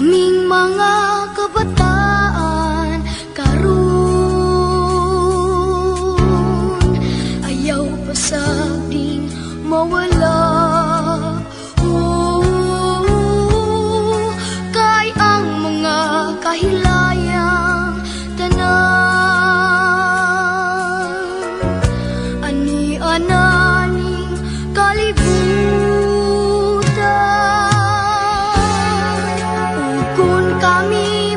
Kaming mga kabataan karon ayaw pasagding mawala. Kay ang mga kahilayang tanan ani-ananing kalibutan. Kung kami